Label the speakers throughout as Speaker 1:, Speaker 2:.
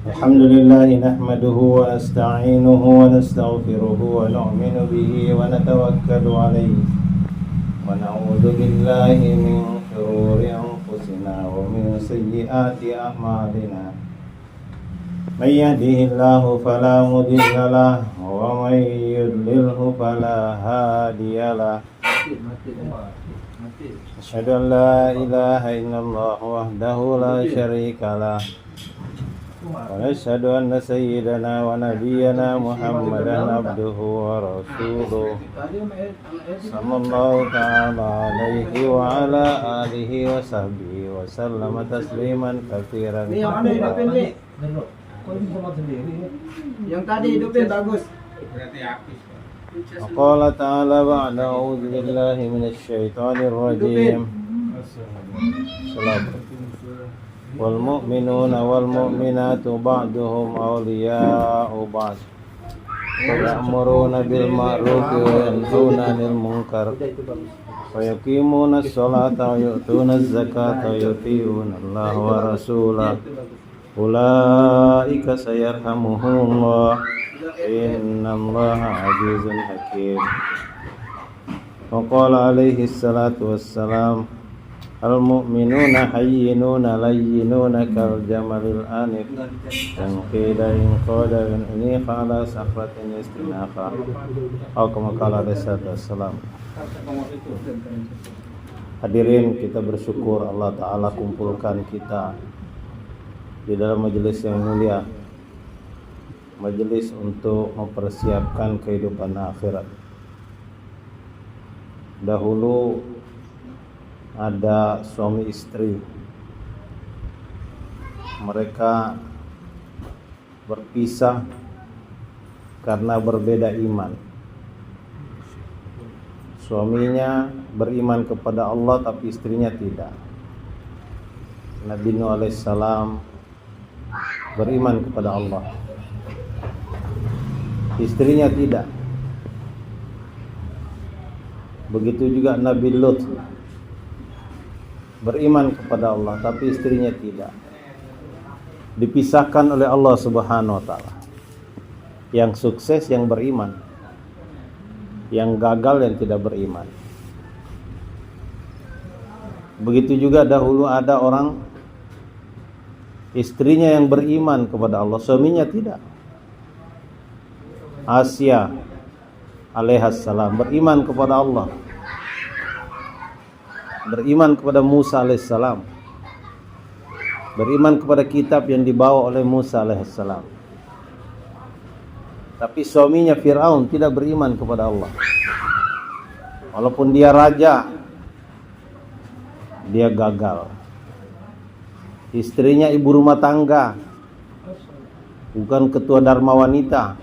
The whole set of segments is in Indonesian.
Speaker 1: الحمد لله نحمده ونستعينه ونستغفره ونؤمن به ونتوكل عليه ونعوذ بالله من شرور أنفسنا ومن سيئات أعمالنا من يهده الله فلا مضل له ومن يضلله فلا هادي له أشهد أن لا إله إلا الله وحده لا شريك له ونشهد أن سيدنا ونبينا محمدا عبده ورسوله صلى الله تعالى عليه وعلى آله وصحبه وسلم تسليما كثيرا.
Speaker 2: Yang tadi hidupin bagus.
Speaker 1: وقال تعالى بعد أعوذ بالله من الشيطان الرجيم والمؤمنون والمؤمنات بعضهم أولياء بعض ويأمرون بالمعروف وينهون عن المنكر ويقيمون الصلاة ويؤتون الزكاة ويطيعون الله ورسوله أولئك سيرحمهم الله إن الله عزيز حكيم. وقال عليه الصلاة والسلام المؤمنون حينون لينون كالجمل الآنف إن قيل إن قال إن أنيخ على صخرة استناخا أو كما قال عليه الصلاة والسلام. Hadirin, kita bersyukur Allah Ta'ala kumpulkan kita di dalam majelis yang mulia, majelis untuk mempersiapkan kehidupan akhirat. Dahulu ada suami istri, mereka berpisah karena berbeda iman. Suaminya beriman kepada Allah tapi istrinya tidak. Nabi Nuh alaihissalam beriman kepada Allah, istrinya tidak. Begitu juga Nabi Lut beriman kepada Allah tapi istrinya tidak. Dipisahkan oleh Allah Subhanahu wa taala. Yang sukses yang beriman, yang gagal yang tidak beriman. Begitu juga dahulu ada orang istrinya yang beriman kepada Allah, suaminya tidak. Asia alaihissalam beriman kepada Allah, beriman kepada Musa alaihissalam, beriman kepada kitab yang dibawa oleh Musa alaihissalam. Tapi suaminya Fir'aun tidak beriman kepada Allah. Walaupun dia raja, dia gagal. Istrinya ibu rumah tangga, bukan ketua dharma wanita,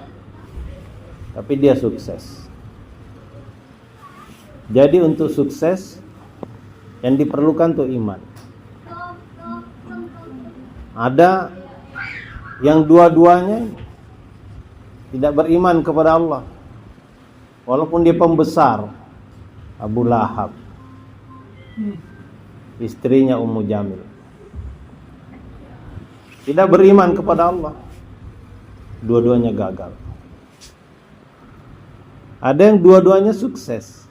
Speaker 1: tapi dia sukses. Jadi untuk sukses yang diperlukan tuh iman. Ada yang dua-duanya tidak beriman kepada Allah, walaupun dia pembesar. Abu Lahab, istrinya Ummu Jamil, tidak beriman kepada Allah. Dua-duanya gagal. Ada yang dua-duanya sukses.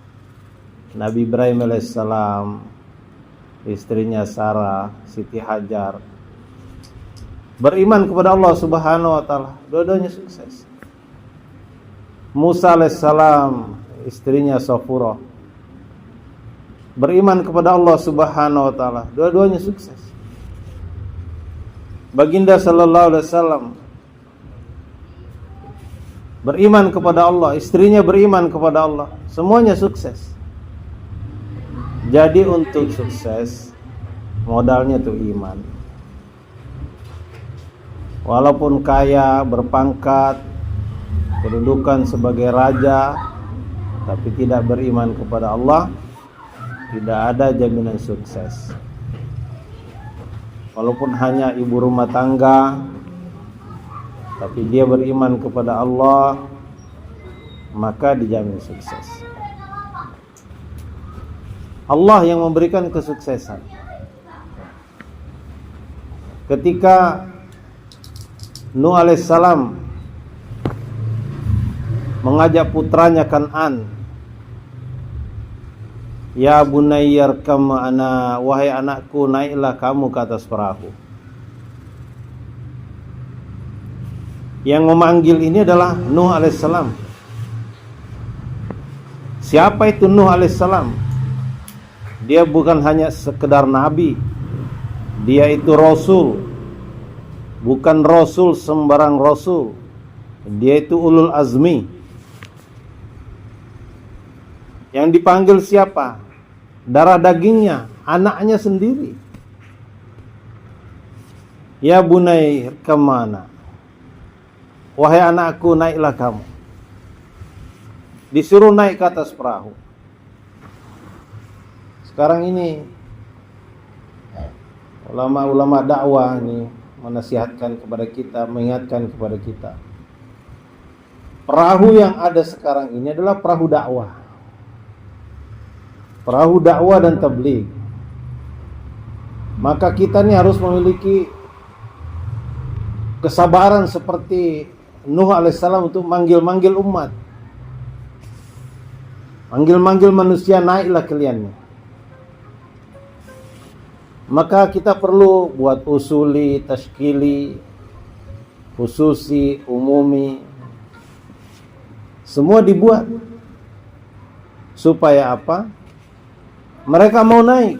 Speaker 1: Nabi Ibrahim alaihissalam, istrinya Sarah, Siti Hajar, beriman kepada Allah Subhanahu wa taala, dua-duanya sukses. Musa alaihissalam, istrinya Safurah, beriman kepada Allah Subhanahu wa taala, dua-duanya sukses. Baginda sallallahu alaihi wasallam beriman kepada Allah, istrinya beriman kepada Allah, semuanya sukses. Jadi untuk sukses modalnya tuh iman. Walaupun kaya, berpangkat, kedudukan sebagai raja, tapi tidak beriman kepada Allah, tidak ada jaminan sukses. Walaupun hanya ibu rumah tangga, tapi dia beriman kepada Allah, maka dijamin sukses. Allah yang memberikan kesuksesan. Ketika Nuh alaihissalam mengajak putranya Kan'an, ya bunayyarkam ma'ana, wahai anakku naiklah kamu ke atas perahu. Yang memanggil ini adalah Nuh alaihissalam. Siapa itu Nuh alaihissalam? Dia bukan hanya sekedar nabi, dia itu rasul. Bukan rasul sembarang rasul, dia itu ulul azmi. Yang dipanggil siapa? Darah dagingnya, anaknya sendiri. Ya bunai kemana? Wahai anakku, naiklah kamu. Disuruh naik ke atas perahu. Sekarang ini ulama-ulama dakwah ini menasihatkan kepada kita, mengingatkan kepada kita. Perahu yang ada sekarang ini adalah perahu dakwah. Perahu dakwah dan tabligh. Maka kita ini harus memiliki kesabaran seperti Nuh alaihissalam untuk manggil-manggil umat. Manggil-manggil manusia, naiklah kalian. Maka kita perlu buat usuli, tashkili, khususi, umumi. Semua dibuat. Supaya apa? Mereka mau naik.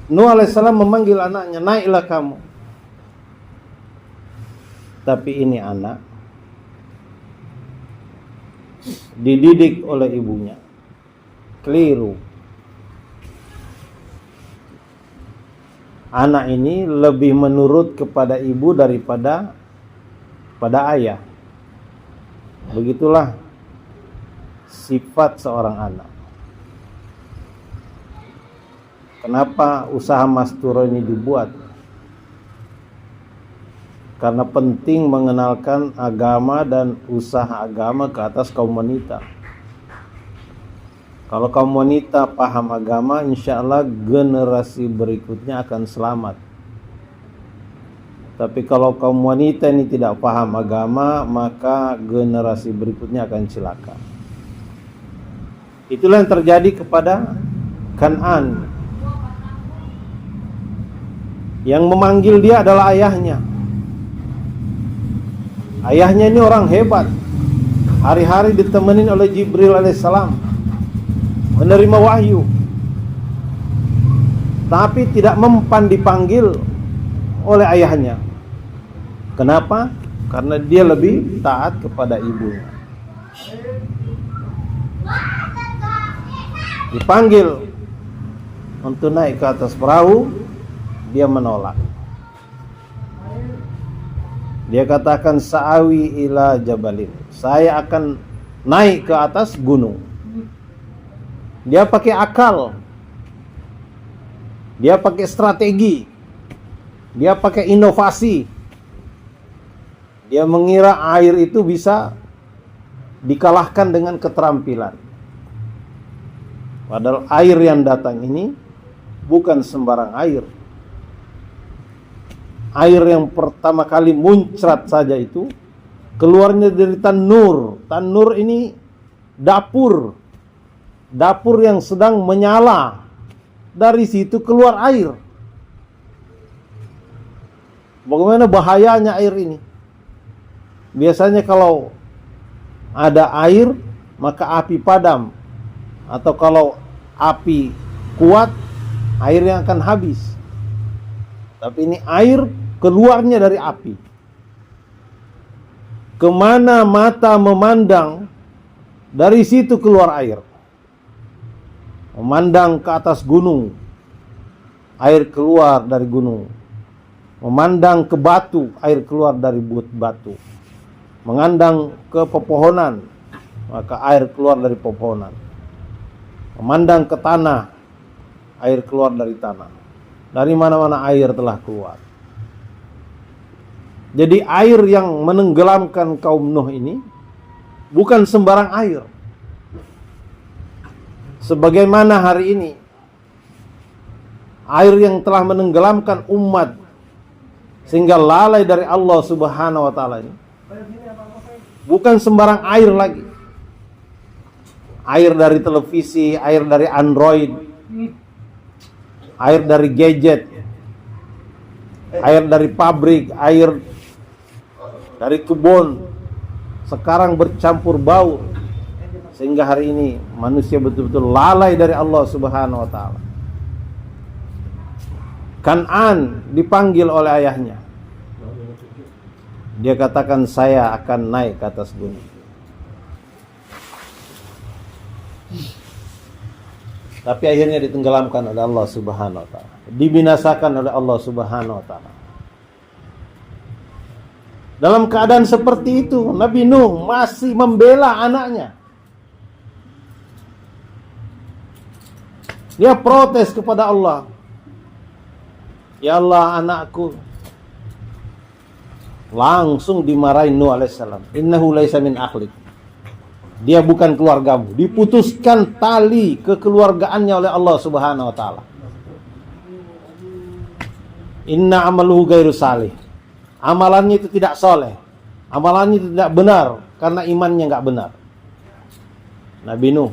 Speaker 1: Nuh alaihissalam memanggil anaknya, naiklah kamu. Tapi ini anak dididik oleh ibunya keliru. Anak ini lebih menurut kepada ibu daripada pada ayah. Begitulah sifat seorang anak. Kenapa usaha Masturo ini dibuat? Karena penting mengenalkan agama dan usaha agama ke atas kaum wanita. Kalau kaum wanita paham agama, insya Allah generasi berikutnya akan selamat. Tapi kalau kaum wanita ini tidak paham agama, maka generasi berikutnya akan celaka. Itulah yang terjadi kepada Kan'an. Yang memanggil dia adalah ayahnya. Ayahnya ini orang hebat. Hari-hari ditemenin oleh Jibril alaihissalam, menerima wahyu. Tapi tidak mempan dipanggil oleh ayahnya. Kenapa? Karena dia lebih taat kepada ibunya. Dipanggil untuk naik ke atas perahu, dia menolak. Dia katakan, sa'awi ila jabalin, saya akan naik ke atas gunung. Dia pakai akal, dia pakai strategi, dia pakai inovasi. Dia mengira air itu bisa dikalahkan dengan keterampilan. Padahal air yang datang ini bukan sembarang air. Air yang pertama kali muncrat saja itu keluarnya dari tanur. Tanur ini dapur. Dapur yang sedang menyala. Dari situ keluar air. Bagaimana bahayanya air ini? Biasanya kalau ada air, maka api padam. Atau kalau api kuat, airnya akan habis. Tapi ini air keluarnya dari api. Kemana mata memandang, dari situ keluar air. Memandang ke atas gunung, air keluar dari gunung. Memandang ke batu, air keluar dari batu. Memandang ke pepohonan, maka air keluar dari pepohonan. Memandang ke tanah, air keluar dari tanah. Dari mana-mana air telah keluar. Jadi air yang menenggelamkan kaum Nuh ini bukan sembarang air. Sebagaimana hari ini air yang telah menenggelamkan umat sehingga lalai dari Allah Subhanahu wa taala ini bukan sembarang air lagi. Air dari televisi, air dari Android, air dari gadget, air dari pabrik, air dari kebun, sekarang bercampur baur, sehingga hari ini manusia betul-betul lalai dari Allah Subhanahu wa taala. Kan'an dipanggil oleh ayahnya. Dia katakan, saya akan naik ke atas gunung. Tapi akhirnya ditenggelamkan oleh Allah Subhanahu wa taala, dibinasakan oleh Allah Subhanahu wa taala. Dalam keadaan seperti itu, Nabi Nuh masih membela anaknya. Dia protes kepada Allah. Ya Allah, anakku. Langsung dimarahin Nuh alaihissalam. Innahu laisa min akhlik. Dia bukan keluargamu. Diputuskan tali kekeluargaannya oleh Allah Subhanahu wa taala. Inna amaluhu ghairu salih. Amalannya itu tidak soleh. Amalannya itu tidak benar karena imannya enggak benar. Nabi Nuh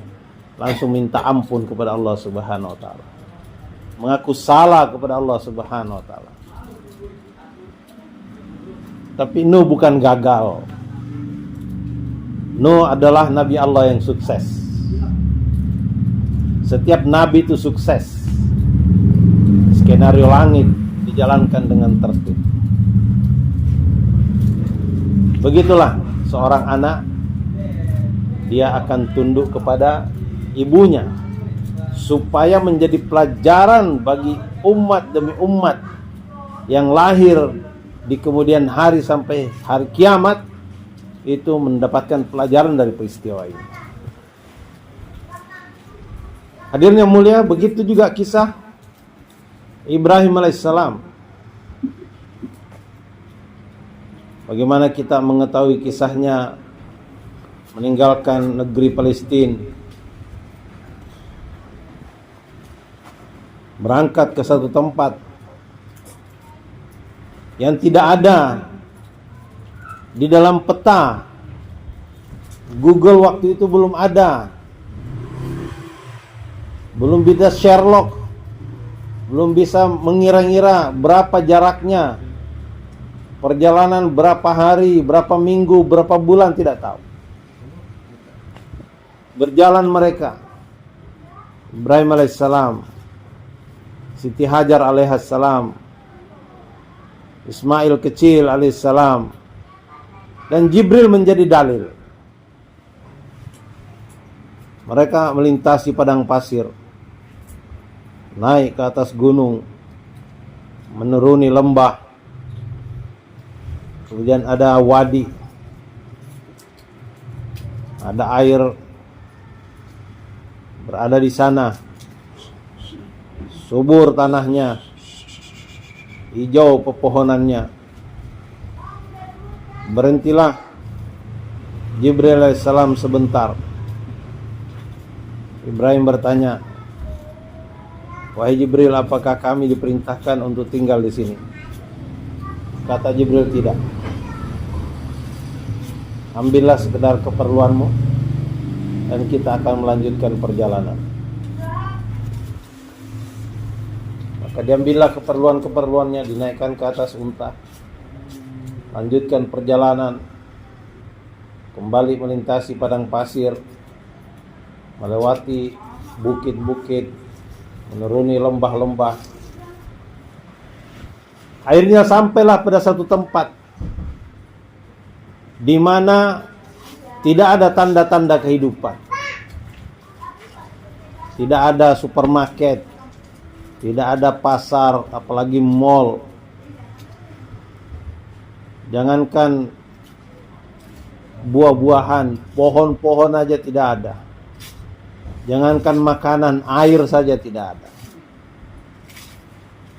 Speaker 1: langsung minta ampun kepada Allah Subhanahu wa taala. Mengaku salah kepada Allah Subhanahu wa taala. Tapi Nuh bukan gagal. Nuh adalah nabi Allah yang sukses. Setiap nabi itu sukses. Skenario langit dijalankan dengan tertib. Begitulah seorang anak, dia akan tunduk kepada ibunya supaya menjadi pelajaran bagi umat demi umat yang lahir di kemudian hari sampai hari kiamat, itu mendapatkan pelajaran dari peristiwa ini. Hadirnya mulia, begitu juga kisah Ibrahim alaihissalam. Bagaimana kita mengetahui kisahnya meninggalkan negeri Palestina, berangkat ke satu tempat yang tidak ada di dalam peta. Google waktu itu belum ada, belum bisa Sherlock, belum bisa mengira-ngira berapa jaraknya, perjalanan berapa hari, berapa minggu, berapa bulan, tidak tahu. Berjalan mereka, Ibrahim alaihissalam, Siti Hajar alaihissalam, Ismail kecil alaihissalam, dan Jibril menjadi dalil. Mereka melintasi padang pasir, naik ke atas gunung, menuruni lembah, kemudian ada wadi, ada air berada di sana, subur tanahnya, hijau pepohonannya. Berhentilah Jibril alaihissalam sebentar. Ibrahim bertanya, wahai Jibril, apakah kami diperintahkan untuk tinggal di sini? Kata Jibril, tidak. Ambillah sekedar keperluanmu dan kita akan melanjutkan perjalanan. Maka diambillah keperluan-keperluannya, dinaikkan ke atas unta, lanjutkan perjalanan, kembali melintasi padang pasir, melewati bukit-bukit, menuruni lembah-lembah. Akhirnya sampailah pada satu tempat di mana tidak ada tanda-tanda kehidupan. Tidak ada supermarket, tidak ada pasar, apalagi mall. Jangankan buah-buahan, pohon-pohon aja tidak ada. Jangankan makanan, air saja tidak ada.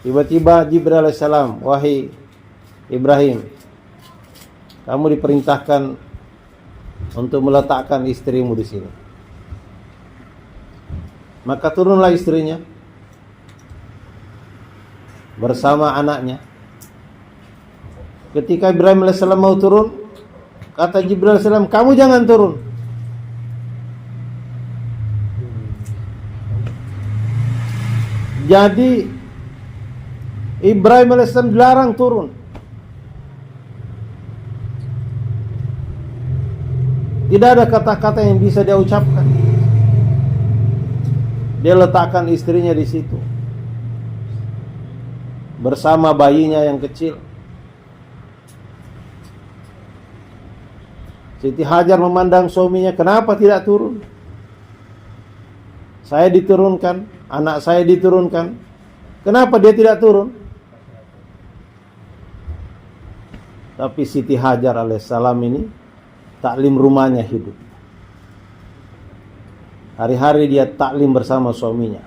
Speaker 1: Tiba-tiba Jibril alaihissalam, wahai Ibrahim, kamu diperintahkan untuk meletakkan istrimu di sini. Maka turunlah istrinya bersama anaknya. Ketika Ibrahim alaihissalam mau turun, kata Jibril alaihissalam, kamu jangan turun. Jadi Ibrahim alaihissalam dilarang turun. Tidak ada kata-kata yang bisa dia ucapkan. Dia letakkan istrinya di situ bersama bayinya yang kecil. Siti Hajar memandang suaminya, kenapa tidak turun? Saya diturunkan, anak saya diturunkan. Kenapa dia tidak turun? Tapi Siti Hajar alaihissalam ini taklim rumahnya hidup. Hari-hari dia taklim bersama suaminya.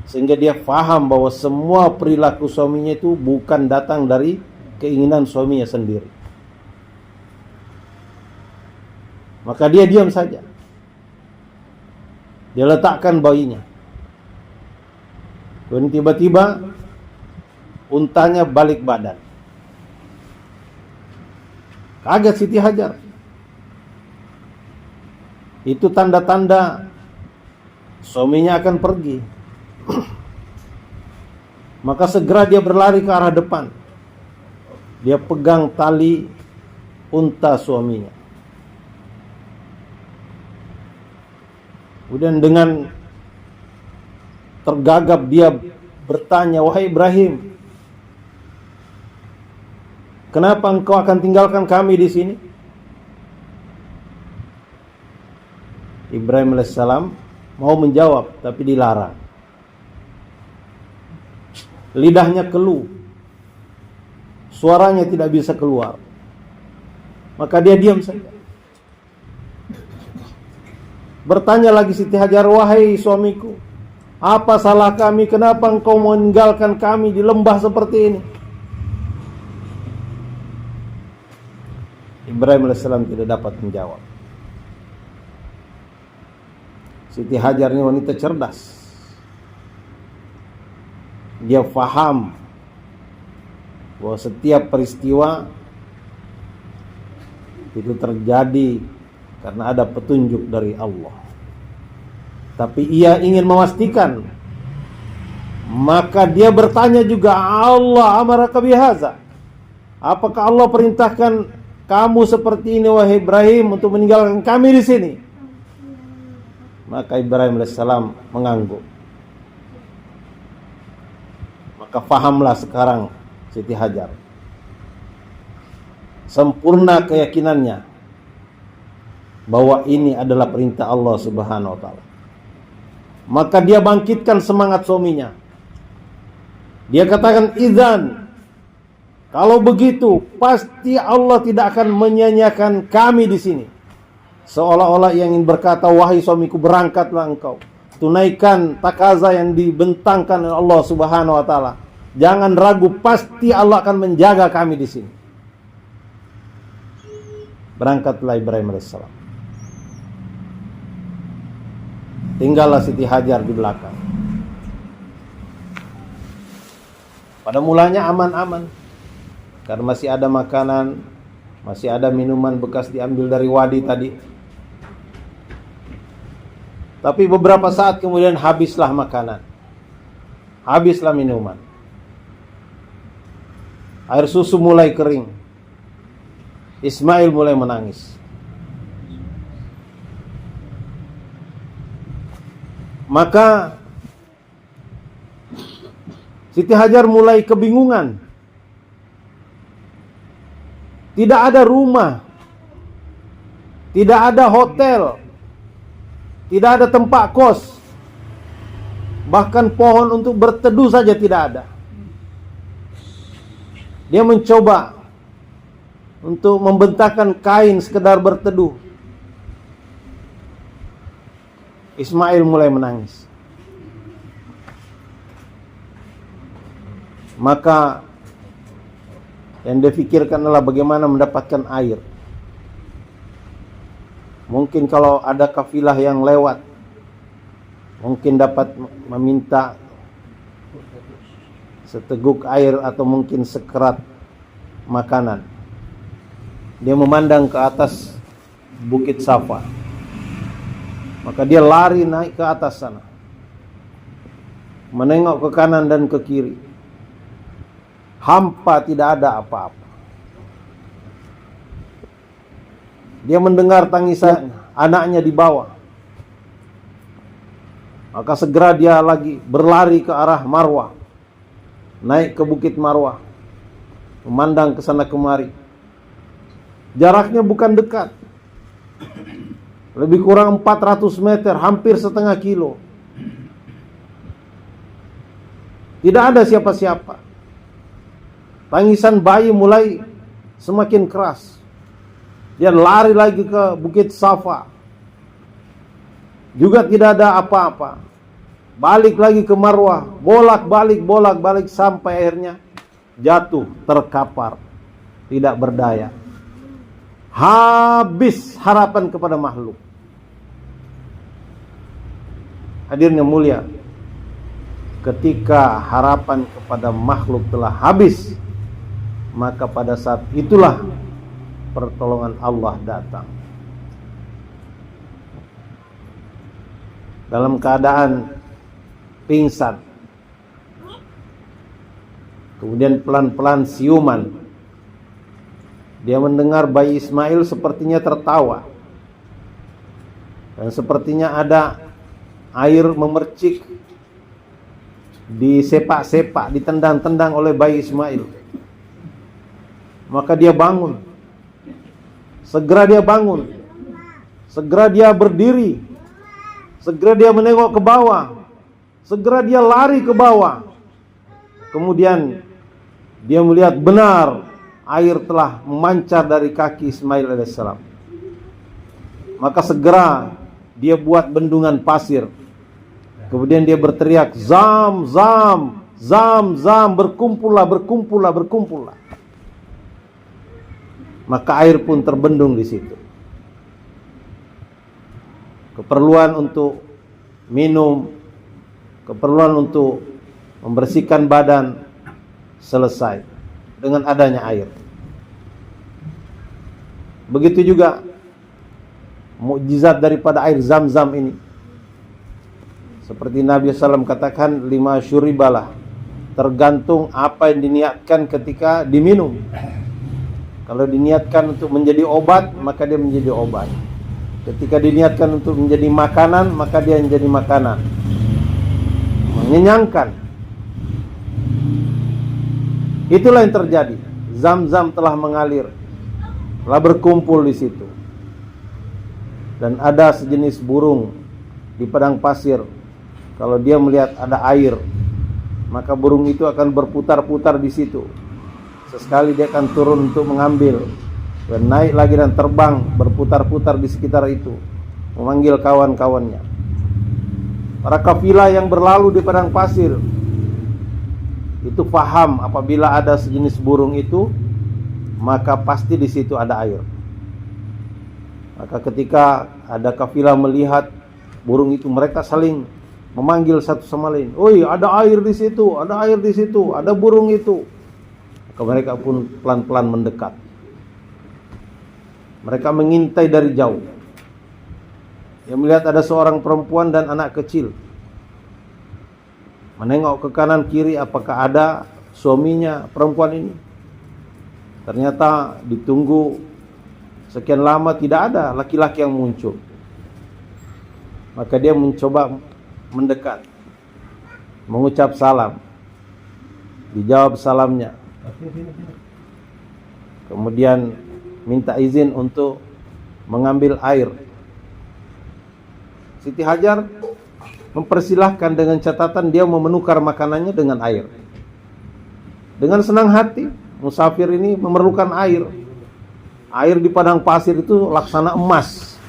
Speaker 1: Sehingga dia faham bahwa semua perilaku suaminya itu bukan datang dari keinginan suaminya sendiri. Maka dia diam saja. Dia letakkan bayinya. Dan tiba-tiba untanya balik badan. Kaget Siti Hajar. Itu tanda-tanda suaminya akan pergi. Maka segera dia berlari ke arah depan. Dia pegang tali unta suaminya. Kemudian dengan tergagap dia bertanya, wahai Ibrahim, kenapa engkau akan tinggalkan kami di sini? Ibrahim alaihissalam mau menjawab, tapi dilarang. Lidahnya keluh, suaranya tidak bisa keluar. Maka dia diam saja. Bertanya lagi Siti Hajar, wahai suamiku, apa salah kami? Kenapa engkau meninggalkan kami di lembah seperti ini? Ibrahim alaihissalam tidak dapat menjawab. Siti Hajar ini wanita cerdas. Dia faham bahwa setiap peristiwa itu terjadi karena ada petunjuk dari Allah. Tapi ia ingin memastikan. Maka dia bertanya juga, Allah amaraka bihaza, apakah Allah perintahkan kamu seperti ini wahai Ibrahim untuk meninggalkan kami di sini? Maka Ibrahim alaihissalam mengangguk. Maka fahamlah sekarang Siti Hajar. Sempurna keyakinannya bahwa ini adalah perintah Allah Subhanahu wa taala. Maka dia bangkitkan semangat suaminya. Dia katakan, "Idzan, kalau begitu pasti Allah tidak akan menyia-nyiakan kami di sini." Seolah-olah yang ingin berkata, wahai suamiku, berangkatlah engkau. Tunaikan takaza yang dibentangkan oleh Allah Subhanahu wa taala. Jangan ragu, pasti Allah akan menjaga kami di sini. Berangkatlah Ibrahim alaihissalam. Tinggallah Siti Hajar di belakang. Pada mulanya aman-aman, karena masih ada makanan, masih ada minuman bekas diambil dari wadi tadi. Tapi beberapa saat kemudian habislah makanan, habislah minuman. Air susu mulai kering. Ismail mulai menangis. Maka Siti Hajar mulai kebingungan. Tidak ada rumah, tidak ada hotel, tidak ada tempat kos, bahkan pohon untuk berteduh saja tidak ada. Dia mencoba untuk membentangkan kain sekedar berteduh. Ismail mulai menangis. Maka yang dia pikirkan adalah bagaimana mendapatkan air. Mungkin kalau ada kafilah yang lewat, mungkin dapat meminta seteguk air atau mungkin sekerat makanan. Dia memandang ke atas Bukit Safa. Maka dia lari naik ke atas sana, menengok ke kanan dan ke kiri. Hampa, tidak ada apa-apa. Dia mendengar tangisan anaknya di bawah. Maka segera dia lagi berlari ke arah Marwah, naik ke Bukit Marwah, memandang ke sana kemari. Jaraknya bukan dekat, lebih kurang 400 meter, hampir setengah kilo. Tidak ada siapa-siapa. Tangisan bayi mulai semakin keras. Dia lari lagi ke Bukit Safa, juga tidak ada apa-apa. Balik lagi ke Marwah, bolak-balik sampai akhirnya jatuh, terkapar, tidak berdaya. Habis harapan kepada makhluk. Hadirin yang mulia, ketika harapan kepada makhluk telah habis, maka pada saat itulah pertolongan Allah datang. Dalam keadaan pingsan, kemudian pelan-pelan siuman, dia mendengar bayi Ismail sepertinya tertawa, dan sepertinya ada air memercik, disepak-sepak, ditendang-tendang oleh bayi Ismail. Maka dia bangun. Segera dia bangun, segera dia berdiri, segera dia menengok ke bawah, segera dia lari ke bawah. Kemudian dia melihat benar air telah memancar dari kaki Ismail alaihissalam. Maka segera dia buat bendungan pasir. Kemudian dia berteriak, "Zam, zam, zam, zam, berkumpullah, berkumpullah, berkumpullah." Maka air pun terbendung di situ. Keperluan untuk minum, keperluan untuk membersihkan badan selesai dengan adanya air. Begitu juga mukjizat daripada air Zam-Zam ini. Seperti Nabi SAW katakan, 5 syuribalah, tergantung apa yang diniatkan ketika diminum. Kalau diniatkan untuk menjadi obat, maka dia menjadi obat. Ketika diniatkan untuk menjadi makanan, maka dia menjadi makanan, mengenyangkan. Itulah yang terjadi. Zam-Zam telah mengalir, telah berkumpul di situ. Dan ada sejenis burung di padang pasir. Kalau dia melihat ada air, maka burung itu akan berputar-putar di situ. Sesekali dia akan turun untuk mengambil, dan naik lagi dan terbang berputar-putar di sekitar itu, memanggil kawan-kawannya. Para kafilah yang berlalu di padang pasir itu paham apabila ada sejenis burung itu, maka pasti di situ ada air. Maka ketika ada kafilah melihat burung itu, mereka saling memanggil satu sama lain, "Oi, ada air di situ, ada air di situ, ada burung itu." Maka mereka pun pelan-pelan mendekat. Mereka mengintai dari jauh. Dia melihat ada seorang perempuan dan anak kecil. Menengok ke kanan kiri apakah ada suaminya perempuan ini. Ternyata ditunggu sekian lama tidak ada laki-laki yang muncul. Maka dia mencoba mendekat, mengucap salam. Dijawab salamnya. Kemudian minta izin untuk mengambil air. Siti Hajar mempersilahkan dengan catatan dia mau menukar makanannya dengan air. Dengan senang hati, musafir ini memerlukan air. Air di padang pasir itu laksana emas.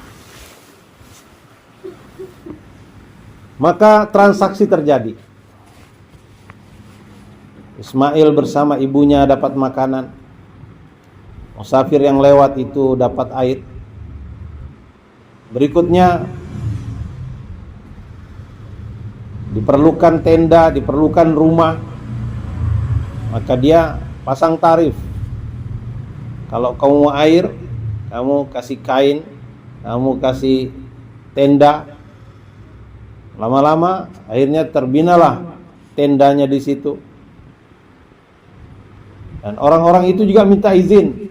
Speaker 1: Maka transaksi terjadi. Ismail bersama ibunya dapat makanan. Musafir yang lewat itu dapat air. Berikutnya diperlukan tenda, diperlukan rumah. Maka dia pasang tarif. Kalau kamu mau air, kamu kasih kain, kamu kasih tenda. Lama-lama akhirnya terbinalah tendanya di situ. Dan orang-orang itu juga minta izin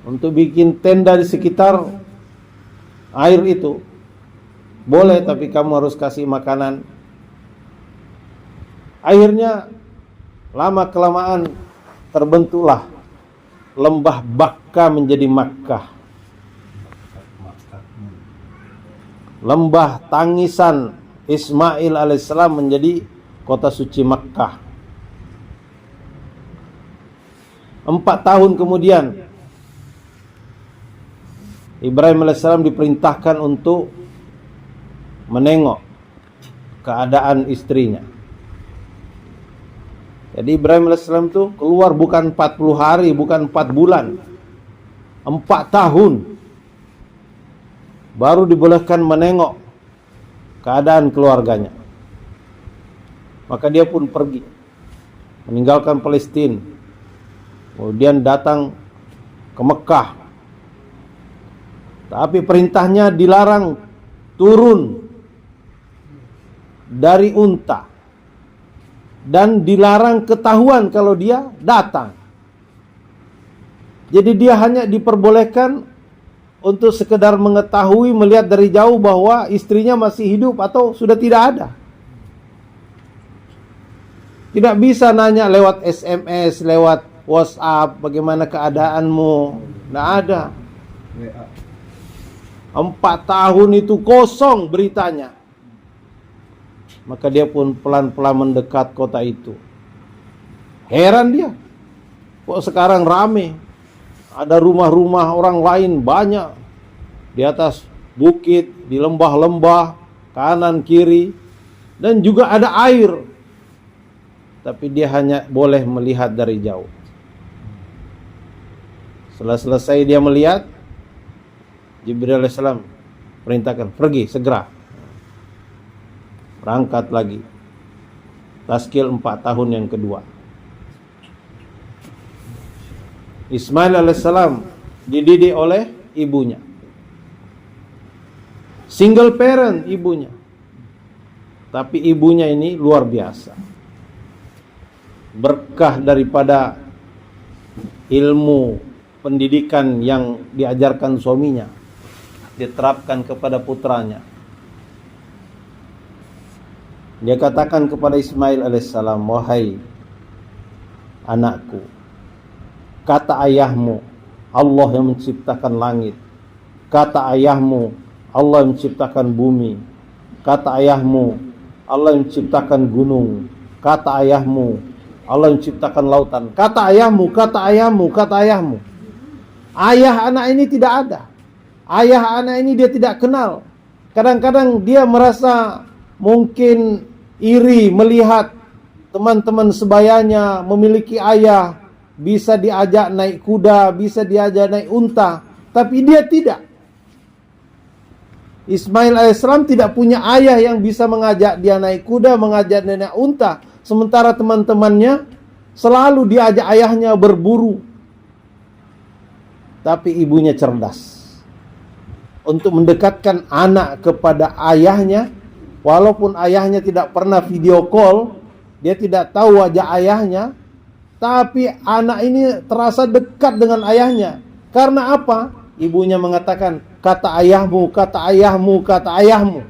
Speaker 1: untuk bikin tenda di sekitar air itu. Boleh, tapi kamu harus kasih makanan. Akhirnya lama-kelamaan terbentuklah lembah Bakka menjadi Makkah. Lembah tangisan Ismail alaihissalam menjadi kota suci Makkah. 4 tahun kemudian Ibrahim alaihissalam diperintahkan untuk menengok keadaan istrinya. Jadi Ibrahim alaihissalam itu keluar bukan 40 hari, bukan 4 bulan, 4 tahun baru dibolehkan menengok keadaan keluarganya. Maka dia pun pergi, meninggalkan Palestina, kemudian datang ke Mekah. Tapi perintahnya dilarang turun dari unta, dan dilarang ketahuan kalau dia datang. Jadi dia hanya diperbolehkan untuk sekedar mengetahui, melihat dari jauh bahwa istrinya masih hidup atau sudah tidak ada. Tidak bisa nanya lewat SMS, lewat WhatsApp, bagaimana keadaanmu. Tidak ada. 4 tahun itu kosong beritanya. Maka dia pun pelan-pelan mendekat kota itu. Heran dia, kok sekarang rame, ada rumah-rumah orang lain banyak di atas bukit, di lembah-lembah, kanan kiri, dan juga ada air. Tapi dia hanya boleh melihat dari jauh. Setelah selesai dia melihat, Jibril alaihissalam perintahkan, pergi segera. Berangkat lagi. Taskil 4 tahun yang kedua. Ismail alaihissalam dididik oleh ibunya. Single parent ibunya. Tapi ibunya ini luar biasa. Berkah daripada ilmu pendidikan yang diajarkan suaminya, diterapkan kepada putranya. Dia katakan kepada Ismail alaihissalam, wahai anakku, kata ayahmu, Allah yang menciptakan langit. Kata ayahmu, Allah yang menciptakan bumi. Kata ayahmu, Allah yang menciptakan gunung. Kata ayahmu, Allah yang menciptakan lautan. Kata ayahmu, kata ayahmu, kata ayahmu. Ayah anak ini tidak ada. Ayah anak ini dia tidak kenal. Kadang-kadang dia merasa mungkin iri melihat teman-teman sebayanya memiliki ayah, bisa diajak naik kuda, bisa diajak naik unta, tapi dia tidak. Ismail alaihissalam tidak punya ayah yang bisa mengajak dia naik kuda, mengajak dia naik unta, sementara teman-temannya selalu diajak ayahnya berburu. Tapi ibunya cerdas untuk mendekatkan anak kepada ayahnya. Walaupun ayahnya tidak pernah video call, dia tidak tahu wajah ayahnya, tapi anak ini terasa dekat dengan ayahnya. Karena apa? Ibunya mengatakan, kata ayahmu, kata ayahmu, kata ayahmu.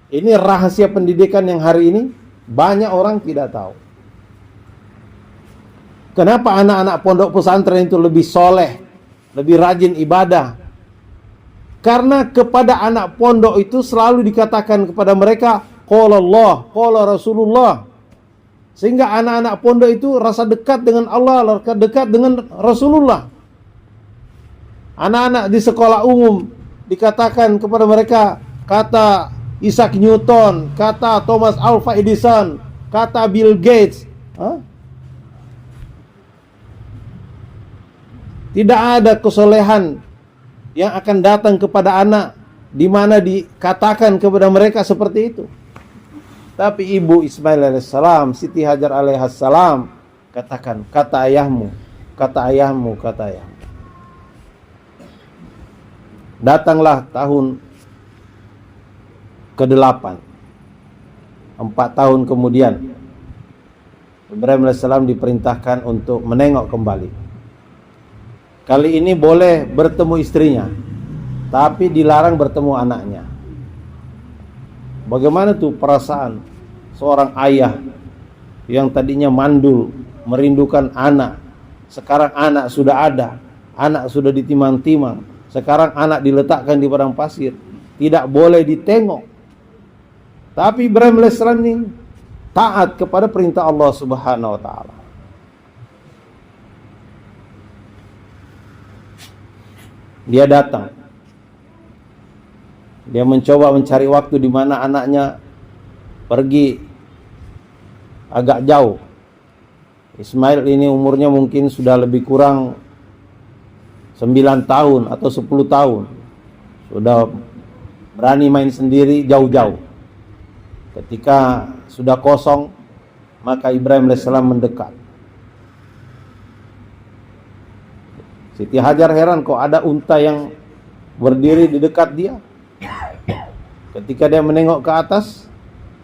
Speaker 1: Ini rahasia pendidikan yang hari ini banyak orang tidak tahu. Kenapa anak-anak pondok pesantren itu lebih soleh, lebih rajin ibadah? Karena kepada anak pondok itu selalu dikatakan kepada mereka, qala Allah, qala Rasulullah. Sehingga anak-anak pondok itu rasa dekat dengan Allah, dekat dengan Rasulullah. Anak-anak di sekolah umum dikatakan kepada mereka, kata Isaac Newton, kata Thomas Alva Edison, kata Bill Gates. Tidak ada kesolehan yang akan datang kepada anak di mana dikatakan kepada mereka seperti itu. Tapi ibu Ismail alaihissalam, Siti Hajar alaihissalam, katakan, kata ayahmu, kata ayahmu, kata ayahmu. Datanglah tahun ke-8, 4 tahun kemudian, Ibrahim alaihissalam diperintahkan untuk menengok kembali. Kali ini boleh bertemu istrinya, tapi dilarang bertemu anaknya. Bagaimana tuh perasaan seorang ayah yang tadinya mandul, merindukan anak. Sekarang anak sudah ada, anak sudah ditimang-timang. Sekarang anak diletakkan di padang pasir, tidak boleh ditengok. Tapi Ibrahim alaihissalam ini taat kepada perintah Allah Subhanahu wa taala. Dia datang. Dia mencoba mencari waktu di mana anaknya pergi agak jauh. Ismail ini umurnya mungkin sudah lebih kurang 9 tahun atau 10 tahun. Sudah berani main sendiri jauh-jauh. Ketika sudah kosong, maka Ibrahim alaihissalam mendekat. Siti Hajar heran kok ada unta yang berdiri di dekat dia. Ketika dia menengok ke atas,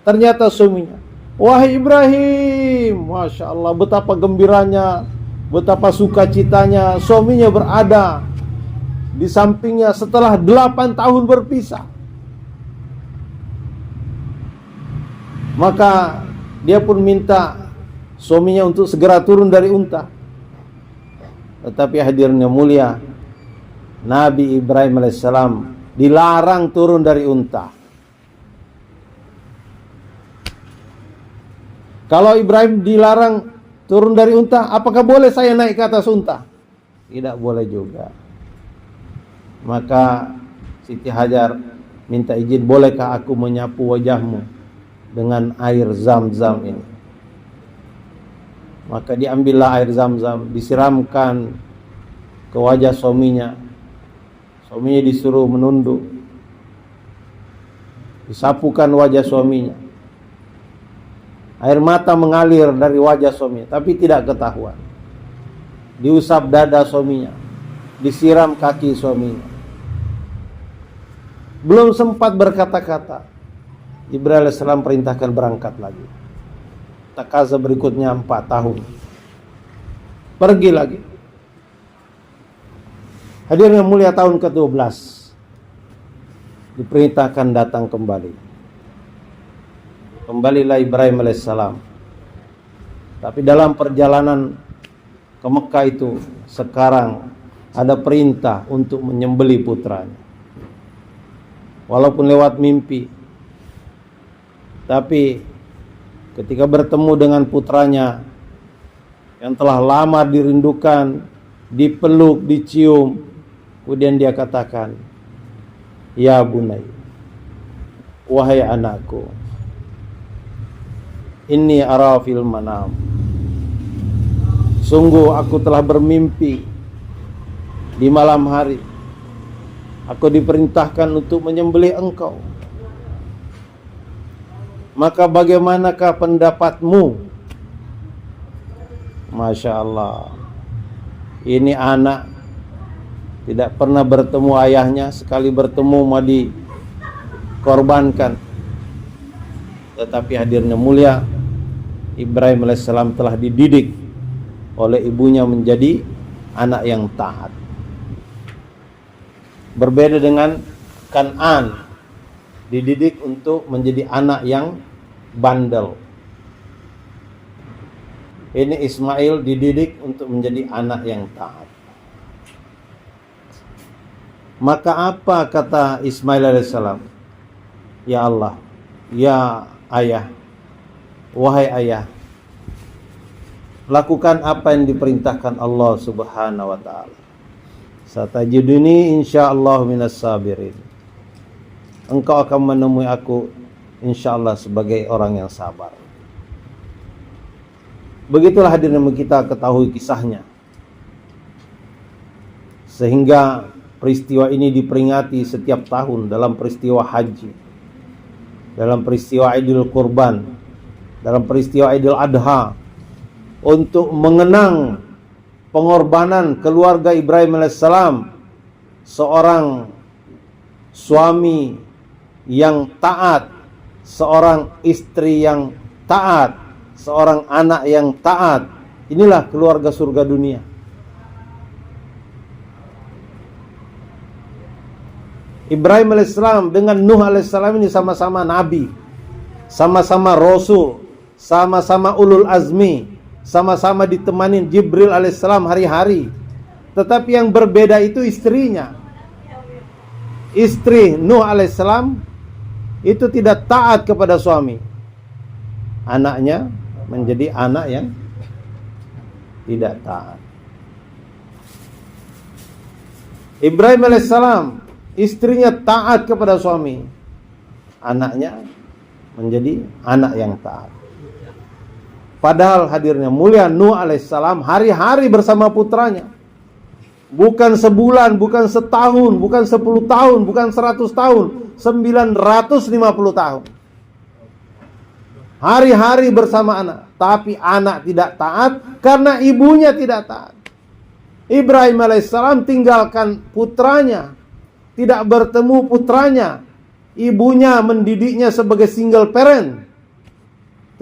Speaker 1: ternyata suaminya. Wahai Ibrahim, Masya Allah, betapa gembiranya, betapa sukacitanya suaminya berada di sampingnya setelah 8 tahun berpisah. Maka dia pun minta suaminya untuk segera turun dari unta. Tetapi hadirnya mulia Nabi Ibrahim alaihissalam dilarang turun dari unta. Kalau Ibrahim dilarang turun dari unta, apakah boleh saya naik ke atas unta? Tidak boleh juga. Maka Siti Hajar minta izin, bolehkah aku menyapu wajahmu dengan air zam-zam ini? Maka diambillah air zam-zam, disiramkan ke wajah suaminya. Suaminya disuruh menunduk, disapukan wajah suaminya. Air mata mengalir dari wajah suaminya, tapi tidak ketahuan. Diusap dada suaminya, disiram kaki suaminya. Belum sempat berkata-kata, Ibrahim alaihissalam perintahkan berangkat lagi. Takaza berikutnya 4 tahun. Pergi lagi. Hadirnya mulia tahun ke-12. Diperintahkan datang kembali. Kembalilah Ibrahim alaihissalam. Tapi dalam perjalanan ke Mekah itu, sekarang ada perintah untuk menyembelih putranya. Walaupun lewat mimpi, tapi ketika bertemu dengan putranya yang telah lama dirindukan, dipeluk, dicium, kemudian dia katakan, "Ya bunai, wahai anakku, inni ara fil manam. Sungguh aku telah bermimpi di malam hari. Aku diperintahkan untuk menyembelih engkau. Maka bagaimanakah pendapatmu?" Masya Allah. Ini anak tidak pernah bertemu ayahnya, sekali bertemu mau dikorbankan. Tetapi hadirnya mulia Ibrahim alaihissalam telah dididik oleh ibunya menjadi anak yang taat. Berbeda dengan Kan'an, dididik untuk menjadi anak yang bandel. Ini Ismail dididik untuk menjadi anak yang taat. Maka apa kata Ismail alaihissalam? Ya Allah, ya ayah, wahai ayah, lakukan apa yang diperintahkan Allah Subhanahu wa taala. Satajiduni insyaallah minas sabirin. Engkau akan menemui aku insyaallah sebagai orang yang sabar. Begitulah hadirin kita ketahui kisahnya. Sehingga peristiwa ini diperingati setiap tahun dalam peristiwa haji, dalam peristiwa Idul Kurban, dalam peristiwa Idul Adha, untuk mengenang pengorbanan keluarga Ibrahim alaihissalam, seorang suami yang taat, seorang istri yang taat, seorang anak yang taat. Inilah keluarga surga dunia. Ibrahim alaihissalam dengan Nuh alaihissalam ini sama-sama nabi, sama-sama rasul, sama-sama ulul azmi, sama-sama ditemani Jibril alaihissalam hari-hari. Tetapi yang berbeda itu istrinya. Istri Nuh alaihissalam itu tidak taat kepada suami. Anaknya menjadi anak yang tidak taat. Ibrahim alaihissalam, istrinya taat kepada suami, anaknya menjadi anak yang taat. Padahal hadirnya mulia Nuh alaihissalam hari-hari bersama putranya. Bukan sebulan, bukan setahun, bukan 10 tahun, bukan 100 tahun, 950 tahun. Hari-hari bersama anak. Tapi anak tidak taat karena ibunya tidak taat. Ibrahim alaihissalam tinggalkan putranya, tidak bertemu putranya. Ibunya mendidiknya sebagai single parent.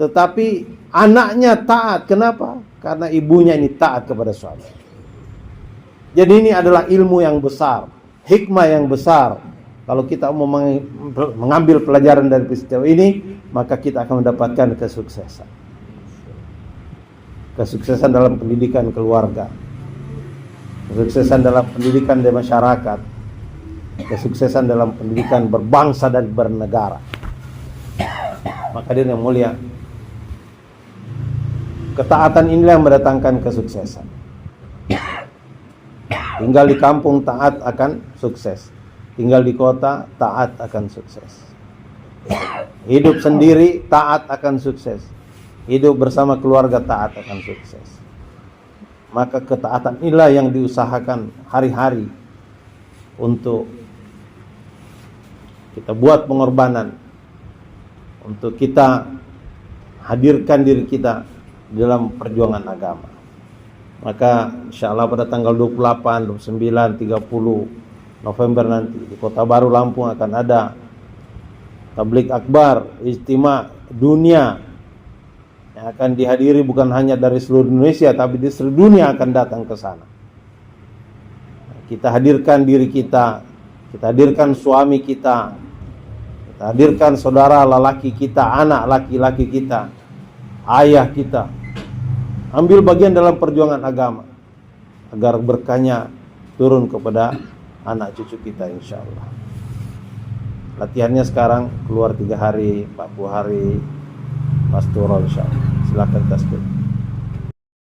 Speaker 1: Tetapi anaknya taat. Kenapa? Karena ibunya ini taat kepada suami. Jadi ini adalah ilmu yang besar, hikmah yang besar. Kalau kita mau mengambil pelajaran dari peristiwa ini, maka kita akan mendapatkan kesuksesan. Kesuksesan dalam pendidikan keluarga, kesuksesan dalam pendidikan di masyarakat, kesuksesan dalam pendidikan berbangsa dan bernegara. Maka dia yang mulia, ketaatan inilah yang mendatangkan kesuksesan. Tinggal di kampung taat akan sukses, tinggal di kota taat akan sukses. Hidup sendiri taat akan sukses, hidup bersama keluarga taat akan sukses. Maka ketaatan inilah yang diusahakan hari-hari untuk kita buat pengorbanan, untuk kita hadirkan diri kita dalam perjuangan agama. Maka insyaallah pada tanggal 28, 29, 30 November nanti di Kota Baru Lampung akan ada tabligh akbar, ijtima dunia yang akan dihadiri bukan hanya dari seluruh Indonesia, tapi di seluruh dunia akan datang ke sana. Kita hadirkan diri kita hadirkan suami kita hadirkan saudara lelaki kita, anak laki-laki kita, ayah kita. Ambil bagian dalam perjuangan agama agar berkahnya turun kepada anak cucu kita insyaallah. Latihannya sekarang keluar 3 hari, 40 hari, pastor insyaallah. Silakan tasbih.